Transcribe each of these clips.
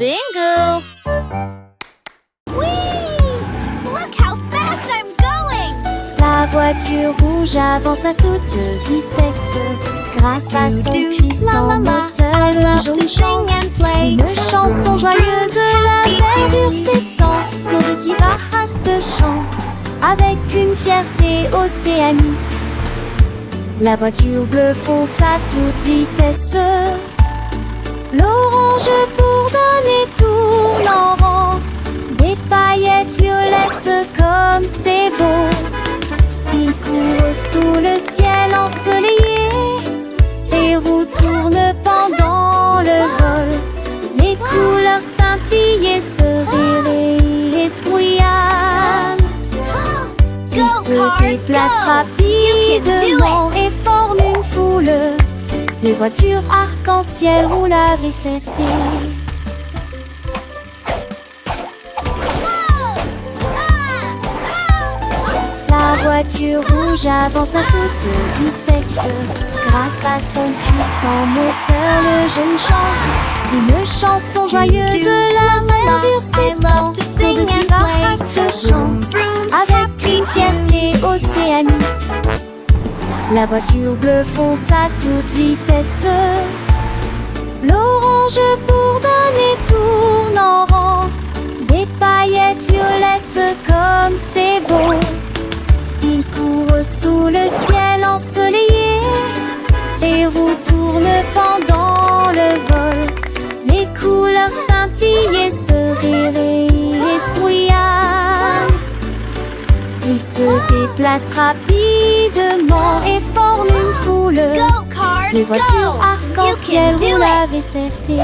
Bingo! Look how fast I'm going! La voiture rouge avance à toute vitesse. Grâce à son puissant moteur, le jaune chante une chanson joyeuse. La verdure s'étend sur de si vastes champs, avec une fierté océanique. La voiture bleue fonce à toute vitesse. L'orange bourdonne et tourne en rond, des paillettes violettes comme c'est beau. Il court sous le ciel ensoleillé, les roues tournent pendant le vol. Les couleurs scintillent, ce rire escouillane. Il se déplace rapidement et forme une foule. Les voitures arc-en-ciel roulent à Vicerté. La voiture rouge avance à toute vitesse. Grâce à son puissant moteur, le jeune chante une chanson joyeuse. La verdure s'étend sur de si vastes champs, avec une fierté océanique. La voiture bleue fonce à toute vitesse. L'orange bourdonne et tourne en rond, des paillettes violettes comme c'est beau. Il court sous le ciel ensoleillé, les roues tournent pendant le vol. Les couleurs scintillent, ce rire escouillane. Il se déplace rapidement et forme une foule. Les voitures arc-en-ciel roulent à Vicerté.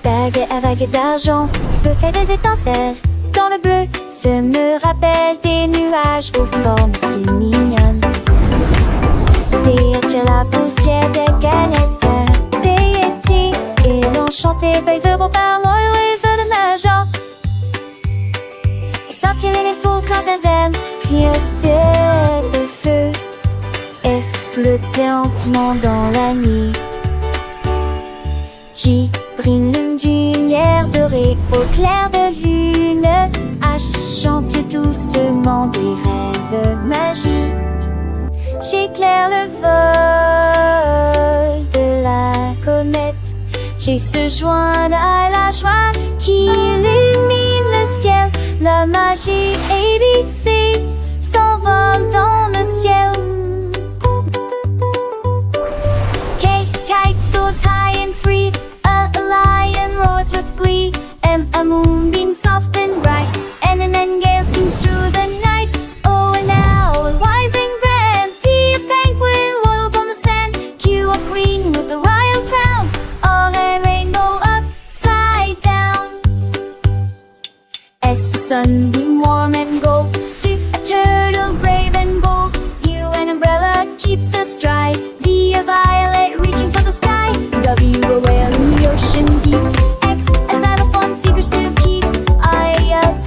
Baguette à baguette d'argent, peut faire des étincelles. Dans le bleu, ce me rappelle des nuages aux formes si mignonnes. Des attire la poussière des galets, des yétis et l'enchanté baver pour par l'oeil de l'argent. Sortir les fous quand ça aime, clignoter de feu et flotter lentement dans la nuit. J'y brille une lumière dorée au clair de lune, à chanter doucement des rêves magiques. J'éclaire le vol de la comète. J'ai se joindre à la joie qui illumine le ciel. La magie ABC s'envole dans le ciel. Kite soars high and free. A lion roars with glee, and a moonbeam soft and bright, and an nightingale sings through the night. Oh, and now a rising brand, be a penguin waddles on the sand. Cue a queen with a royal crown, all a rainbow upside down. As the sunbeam warm and gold, to a turtle brave and bold, you an umbrella keeps us dry. Be a violet reaching for the sky. W a whale in the ocean deep. X a saddle fun secrets to keep. I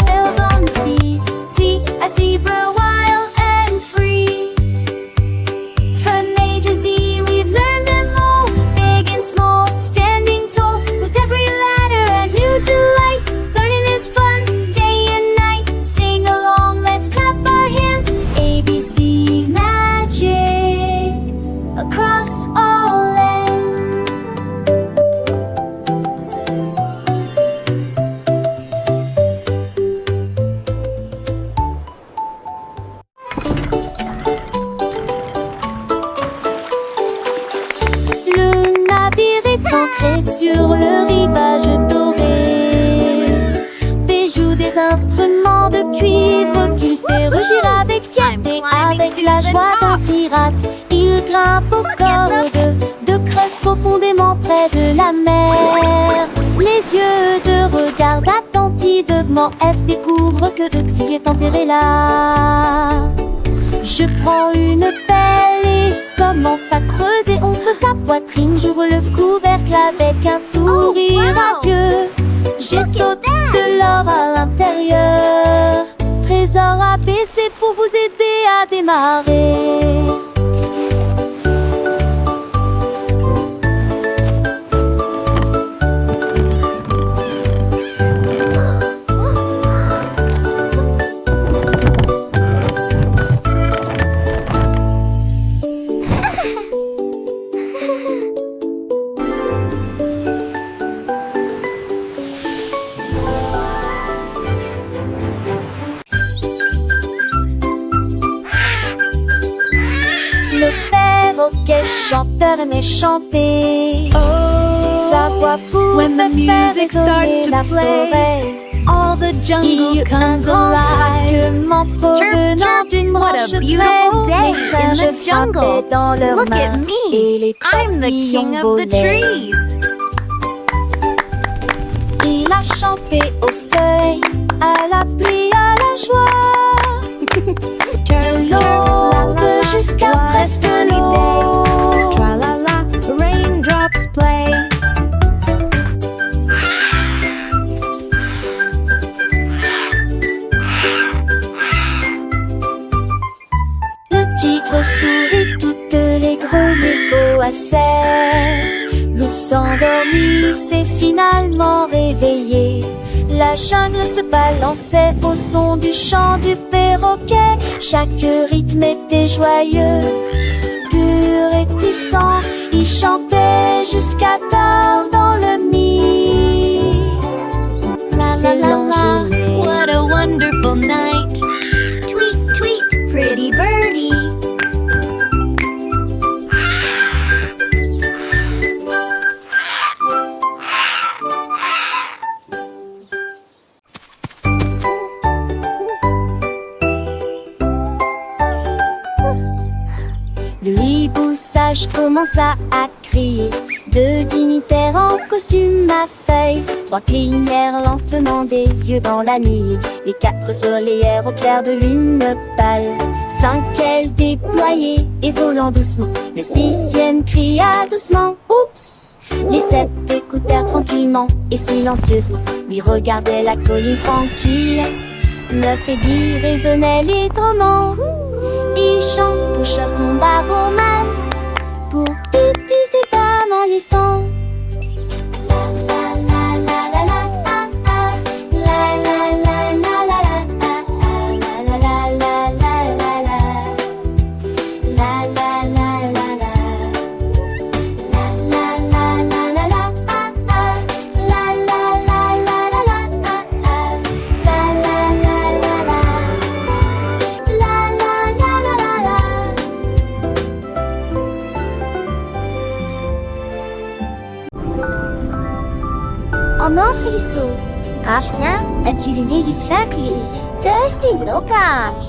sails on the sea. C a zebra wild and free. From A to Z we've learned them all, big and small, standing tall. With every ladder a new delight. Learning is fun day and night. Sing along, let's clap our hands. ABC magic across all lands. Le navire est ancré sur le rivage doré. Des joues, des instruments de cuivre qu'il fait rugir avec fierté. Avec la joie d'un pirate, il grimpe aux cordes de creuse profondément près de la mer. Les yeux de regard attentivement, F découvre que Duxie est enterré là. Je prends une pelle et commence à creuser entre sa poitrine. J'ouvre le couvercle avec un sourire radieux. J'ai sauté de l'or à l'intérieur. démarrer. Le perroquet chanteur aimait chanter. Sa voix when the pouvait faire music starts résonner to la play, forêt. all the Il y jungle eut un comes grand alive. craquement provenant chirp, d'une what a branche beautiful claire. day Les in singes the jungle. frappaient dans leurs Look mains at me. et les I'm the king papillons of the volaient. trees. Il a chanté au seuil, à la pluie, à la joie. De l'aube jusqu'à presque l'aube. Tra la la, raindrops play. Le tigre sourit, toutes les grenouilles coassaient. L'ours endormi s'est finalement réveillé. La jungle se balançait au son du chant du perroquet. Chaque rythme était joyeux, pur et puissant. Il chantait jusqu'à tard dans le nid. C'est l'angelé. What a wonderful night. Tweet, tweet, pretty birdie. Le hibou sage commença à crier. Deux dignitaires en costume à feuilles, trois clignèrent lentement des yeux dans la nuit. Les quatre soleillèrent au clair de lune pâle. Cinq ailes déployées et volant doucement. Le sixième cria doucement « Oups !» Les sept écoutèrent tranquillement et silencieusement. Lui regardaient la colline tranquille. 9 et 10 résonnaient librement. Il chante, touche à son baromane pour toutes ces femmes en laissant. La la la la la la la la la la la la la la la la la la la la. Oh non, Félixo. Ah, rien. As-tu lu du spectacle? Testi blocage.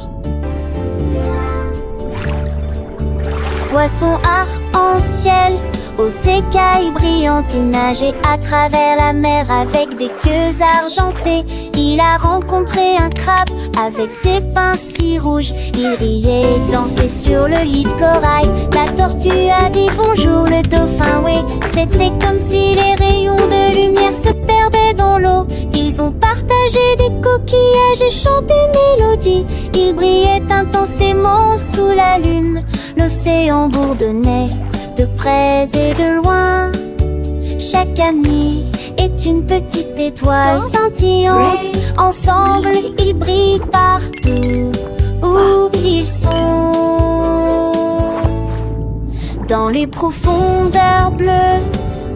Poisson arc-en-ciel, aux écailles brillantes, il nageait à travers la mer avec des queues argentées. Il a rencontré un crabe avec des pinces si rouges. Il riait et dansait sur le lit de corail. La tortue a dit bonjour, le dauphin, oui. C'était comme si les rayons de lumière se perdaient dans l'eau. Ils ont partagé des coquillages et chanté une mélodie. Ils brillaient intensément sous la lune. L'océan bourdonnait de près et de loin. Chaque ami est une petite étoile scintillante. Ensemble, ils brillent partout où ils sont. Dans les profondeurs bleues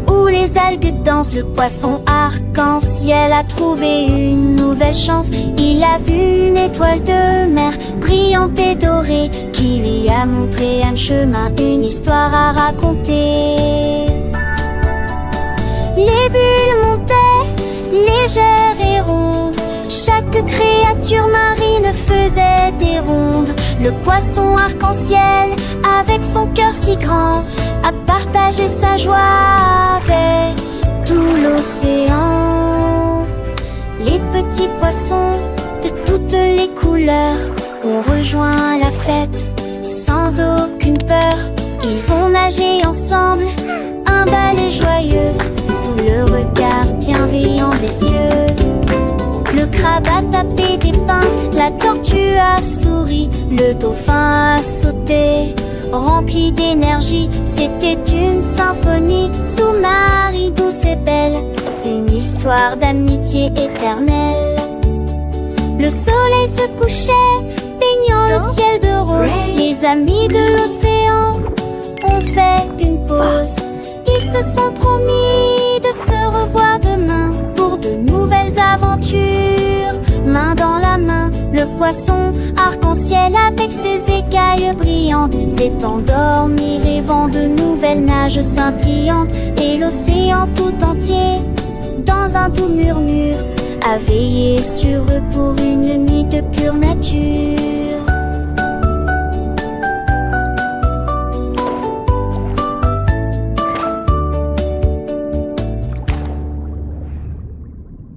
où les algues dansent, le poisson arc-en-ciel a trouvé une nouvelle chance. Il a vu une étoile de mer brillante et dorée qui lui a montré un chemin, une histoire à raconter. Les bulles montaient, légères et rondes. Chaque créature marine faisait des rondes. Le poisson arc-en-ciel, avec son cœur si grand, a partagé sa joie avec tout l'océan. Les petits poissons de toutes les couleurs ont rejoint la fête sans aucune peur. Ils ont nagé ensemble, un balai joyeux, sous le regard bienveillant des cieux. Le crabe a tapé des pinces, la tortue a souri, le dauphin a sauté. Rempli d'énergie, c'était une symphonie sous-marine douce et belle, une histoire d'amitié éternelle. Le soleil se couchait, baignant le ciel de rose. Les amis de l'océan ont fait une pause. Ils se sont promis de se revoir demain pour de nouvelles aventures. Main dans la main, le poisson arc-en-ciel avec ses écailles brillantes s'est endormi rêvant de nouvelles nages scintillantes. Et l'océan tout entier, dans un doux murmure, a veillé sur eux pour une nuit de pure nature.